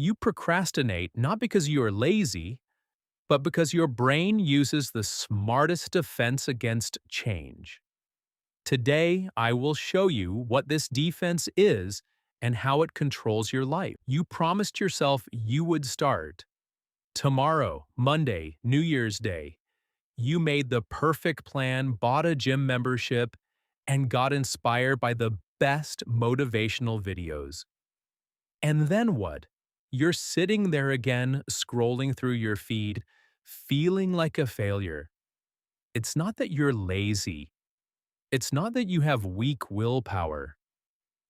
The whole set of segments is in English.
You procrastinate not because you are lazy, but because your brain uses the smartest defense against change. Today, I will show you what this defense is and how it controls your life. You promised yourself you would start. Tomorrow, Monday, New Year's Day, you made the perfect plan, bought a gym membership, and got inspired by the best motivational videos. And then what? You're sitting there again, scrolling through your feed, feeling like a failure. It's not that you're lazy. It's not that you have weak willpower.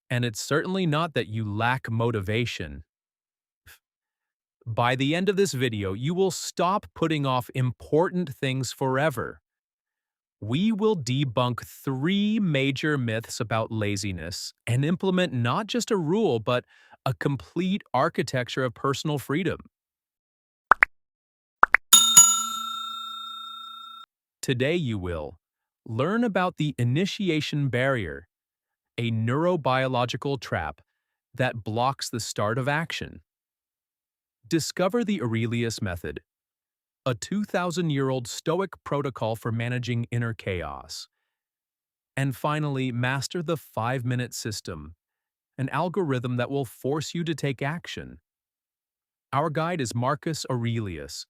And it's certainly not that you lack motivation. By the end of this video, you will stop putting off important things forever. We will debunk 3 major myths about laziness and implement not just a rule, but a complete architecture of personal freedom. Today you will learn about the initiation barrier, a neurobiological trap that blocks the start of action. Discover the Aurelius method, a 2,000-year-old Stoic protocol for managing inner chaos. And finally, master the 5-minute system, an algorithm that will force you to take action. Our guide is Marcus Aurelius,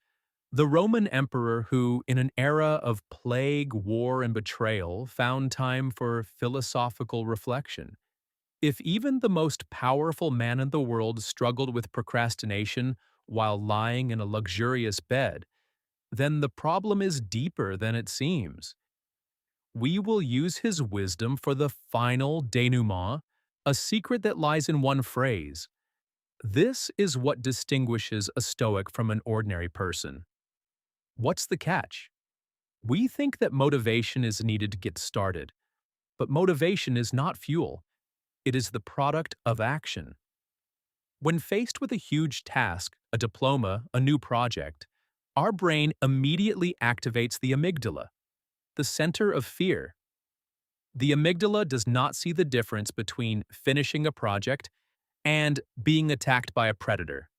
the Roman emperor who, in an era of plague, war, and betrayal, found time for philosophical reflection. If even the most powerful man in the world struggled with procrastination while lying in a luxurious bed, then the problem is deeper than it seems. We will use his wisdom for the final denouement, a secret that lies in one phrase. This is what distinguishes a Stoic from an ordinary person. What's the catch? We think that motivation is needed to get started, but motivation is not fuel. It is the product of action. When faced with a huge task, a diploma, a new project, our brain immediately activates the amygdala, the center of fear. The amygdala does not see the difference between finishing a project and being attacked by a predator.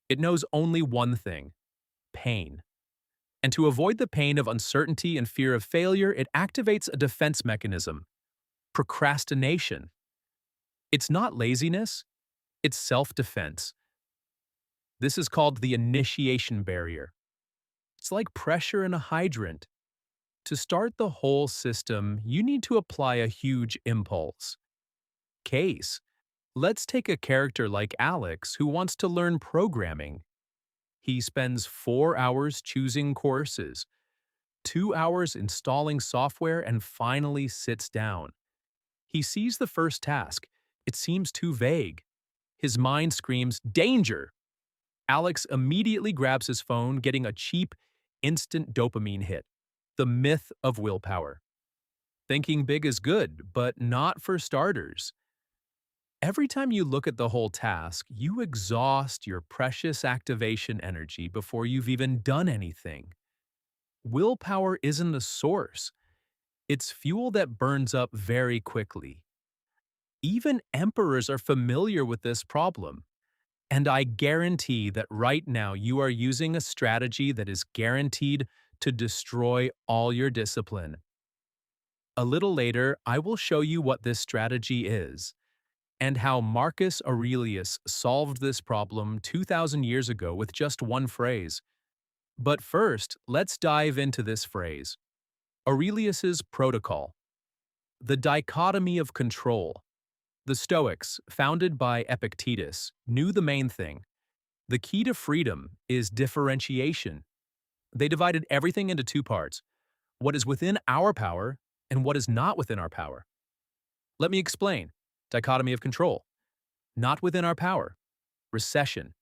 It knows only one thing: pain. And to avoid the pain of uncertainty and fear of failure, it activates a defense mechanism: procrastination. It's not laziness, it's self-defense. This is called the initiation barrier. It's like pressure in a hydrant. To start the whole system, you need to apply a huge impulse. Case: let's take a character like Alex who wants to learn programming. He spends 4 hours choosing courses, 2 hours installing software, and finally sits down. He sees the first task. It seems too vague. His mind screams, "Danger!" Alex immediately grabs his phone, getting a cheap, instant dopamine hit. The myth of willpower. Thinking big is good, but not for starters. Every time you look at the whole task, you exhaust your precious activation energy before you've even done anything. Willpower isn't a source. It's fuel that burns up very quickly. Even emperors are familiar with this problem. And I guarantee that right now you are using a strategy that is guaranteed to destroy all your discipline. A little later, I will show you what this strategy is and how Marcus Aurelius solved this problem 2,000 years ago with just one phrase. But first, let's dive into this phrase: Aurelius's protocol. The dichotomy of control. The Stoics, founded by Epictetus, knew the main thing. The key to freedom is differentiation. They divided everything into 2 parts: what is within our power and what is not within our power. Let me explain. Dichotomy of control. Not within our power. Recession.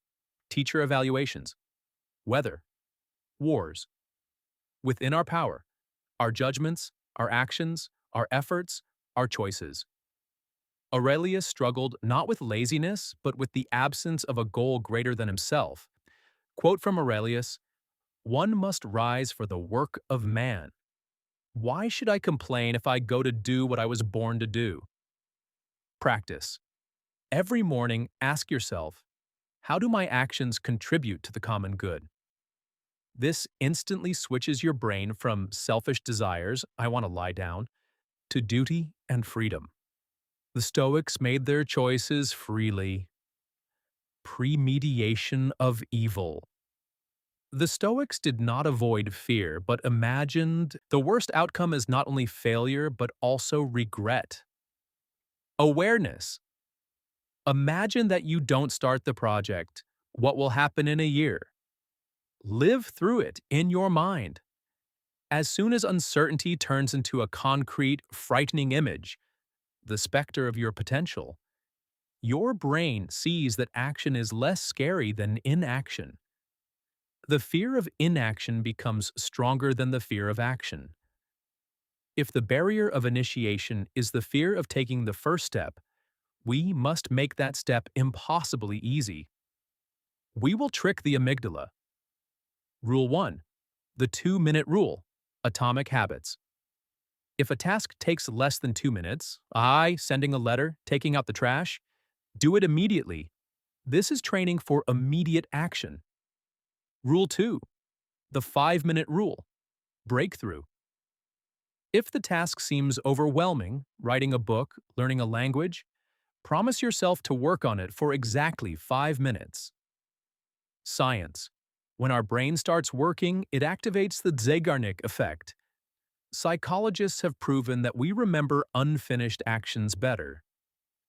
Teacher evaluations. Weather. Wars. Within our power. Our judgments, our actions, our efforts, our choices. Aurelius struggled not with laziness, but with the absence of a goal greater than himself. Quote from Aurelius: "One must rise for the work of man. Why should I complain if I go to do what I was born to do?" Practice. Every morning, ask yourself, How do my actions contribute to the common good? This instantly switches your brain from selfish desires, I want to lie down, to duty and freedom. The Stoics made their choices freely. Premediation of evil. The Stoics did not avoid fear, but imagined the worst outcome is not only failure, but also regret. Awareness. Imagine that you don't start the project. What will happen in a year? Live through it in your mind. As soon as uncertainty turns into a concrete, frightening image, the specter of your potential, your brain sees that action is less scary than inaction. The fear of inaction becomes stronger than the fear of action. If the barrier of initiation is the fear of taking the first step, we must make that step impossibly easy. We will trick the amygdala. Rule 1. The 2-minute rule. Atomic habits. If a task takes less than 2 minutes, sending a letter, taking out the trash, do it immediately. This is training for immediate action. Rule 2. The 5-minute rule. Breakthrough. If the task seems overwhelming, writing a book, learning a language, promise yourself to work on it for exactly 5 minutes. Science. When our brain starts working, it activates the Zeigarnik effect. Psychologists have proven that we remember unfinished actions better.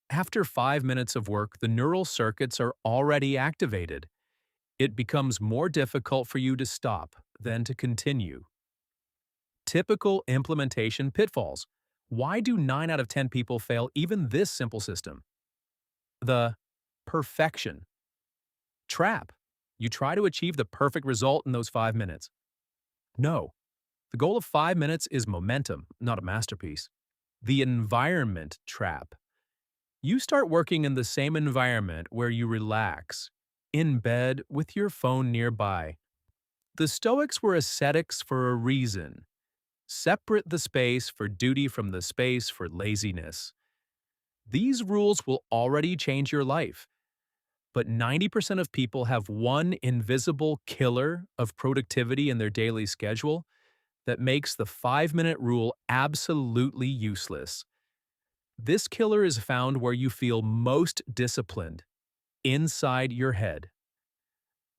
After 5 minutes of work, the neural circuits are already activated. It becomes more difficult for you to stop than to continue. Typical implementation pitfalls. Why do 9 out of 10 people fail even this simple system? The perfection trap. You try to achieve the perfect result in those 5 minutes. No. The goal of 5 minutes is momentum, not a masterpiece. The environment trap. You start working in the same environment where you relax, in bed with your phone nearby. The Stoics were ascetics for a reason. Separate the space for duty from the space for laziness. These rules will already change your life. But 90% of people have one invisible killer of productivity in their daily schedule that makes the 5-minute rule absolutely useless. This killer is found where you feel most disciplined, inside your head.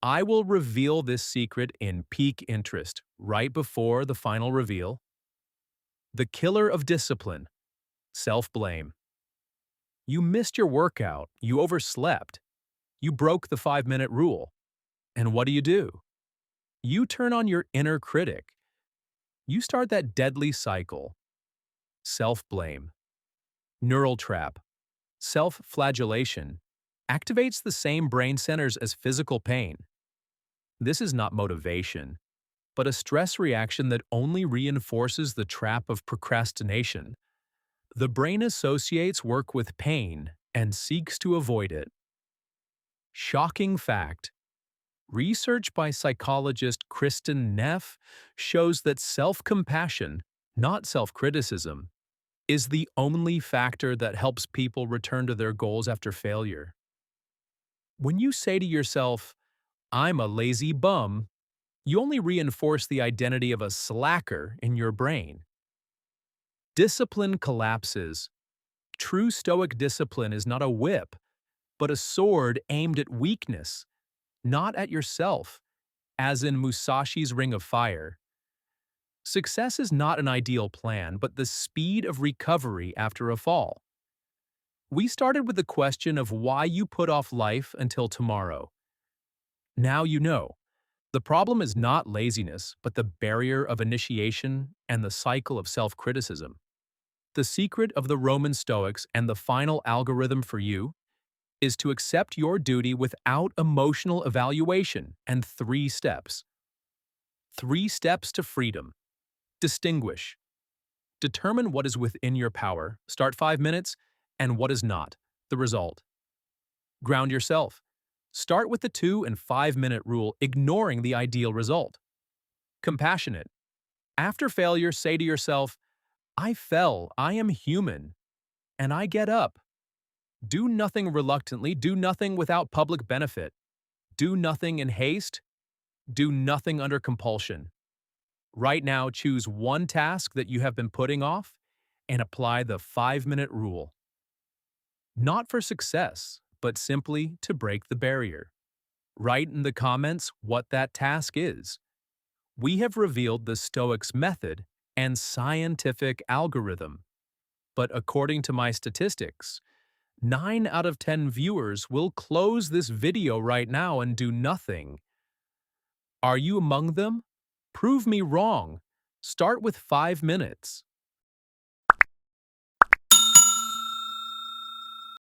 I will reveal this secret in peak interest, right before the final reveal. The killer of discipline, self-blame. You missed your workout, you overslept, you broke the 5-minute rule. And what do? You turn on your inner critic. You start that deadly cycle. Self-blame. Neural trap. Self-flagellation activates the same brain centers as physical pain. This is not motivation, but a stress reaction that only reinforces the trap of procrastination. The brain associates work with pain and seeks to avoid it. Shocking fact. Research by psychologist Kristen Neff shows that self-compassion, not self-criticism, is the only factor that helps people return to their goals after failure. When you say to yourself, "I'm a lazy bum," you only reinforce the identity of a slacker in your brain. Discipline collapses. True Stoic discipline is not a whip, but a sword aimed at weakness, not at yourself, as in Musashi's Ring of Fire. Success is not an ideal plan, but the speed of recovery after a fall. We started with the question of why you put off life until tomorrow. Now you know. The problem is not laziness, but the barrier of initiation and the cycle of self-criticism. The secret of the Roman Stoics and the final algorithm for you is to accept your duty without emotional evaluation and 3 steps. 3 steps to freedom. Distinguish. Determine what is within your power, start 5 minutes, and what is not, the result. Ground yourself. Start with the 2 and 5-minute rule, ignoring the ideal result. Compassionate. After failure, say to yourself, "I fell, I am human, and I get up." Do nothing reluctantly, do nothing without public benefit. Do nothing in haste, do nothing under compulsion. Right now, choose one task that you have been putting off and apply the 5-minute rule. Not for success, but simply to break the barrier. Write in the comments what that task is. We have revealed the Stoics' method and scientific algorithm. But according to my statistics, 9 out of 10 viewers will close this video right now and do nothing. Are you among them? Prove me wrong. Start with 5 minutes.